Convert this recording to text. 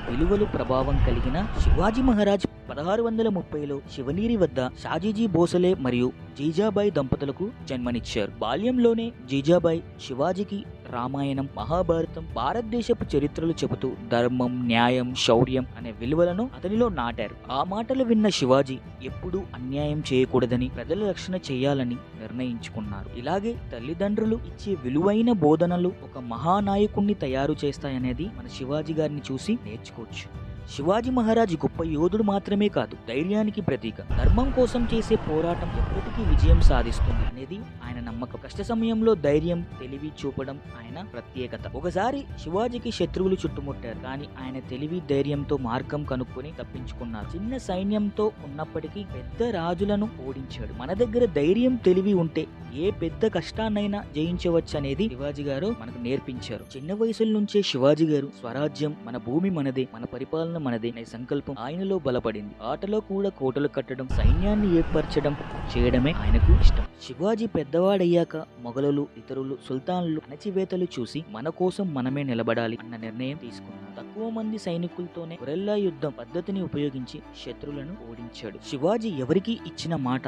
విలువలు ప్రభావం కలిగిన శివాజీ మహారాజ్ 1630లో శివనీరి వద్ద షాజీజీ భోసలే మరియు జీజాబాయి దంపతులకు జన్మనిచ్చారు. బాల్యంలోనే జీజాబాయి శివాజీకి రామాయణం, మహాభారతం, భారతదేశపు చరిత్రలు చెబుతూ ధర్మం, న్యాయం, శౌర్యం అనే విలువలను అతనిలో నాటారు. ఆ మాటలు విన్న శివాజీ ఎప్పుడూ అన్యాయం చేయకూడదని, ప్రజల రక్షణ చేయాలని నిర్ణయించుకున్నారు. ఇలాగే తల్లిదండ్రులు ఇచ్చే విలువైన బోధనలు ఒక మహానాయకుణ్ణి తయారు చేస్తాయనేది మన శివాజీ గారిని చూసి నేర్చుకోవచ్చు. శివాజీ మహారాజ్ గొప్ప యోధుడు మాత్రమే కాదు, ధైర్యానికి ప్రతీక. ధర్మం కోసం చేసే పోరాటం ఎప్పటికీ విజయం సాధిస్తుంది అనేది ఆయన నమ్మకం. కష్ట సమయంలో ధైర్యం, తెలివి చూపడం ఆయన ప్రత్యేకత. ఒకసారి శివాజీకి శత్రువులు చుట్టుముట్టారు, కానీ ఆయన తెలివి, ధైర్యంతో మార్గం కనుక్కొని తప్పించుకున్నారు. చిన్న సైన్యంతో ఉన్నప్పటికీ పెద్ద రాజులను ఓడించాడు. మన దగ్గర ధైర్యం, తెలివి ఉంటే ఏ పెద్ద కష్టాన్నైనా జయించవచ్చు అనేది శివాజీ గారు మనకు నేర్పించారు. చిన్న వయసుల నుంచే శివాజీ గారు స్వరాజ్యం, మన భూమి మనదే, మన పరిపాలన మనదే అనే సంకల్పం ఆయనలో బలపడింది. ఆటలో కూడా కోటలు కట్టడం, సైన్యాన్ని ఏర్పరచడం చేయడమే ఆయనకు ఇష్టం. శివాజీ పెద్దవాడయ్యాక మొఘలులు, ఇతరులు, సుల్తాన్లు అణచివేతలు చూసి మన కోసం మనమే నిలబడాలి అన్న నిర్ణయం తీసుకున్నారు. తక్కువ మంది సైనికులతోనే గొరెల్లా యుద్ధం పద్ధతిని ఉపయోగించి శత్రువులను ఓడించాడు. శివాజీ ఎవరికి ఇచ్చిన మాట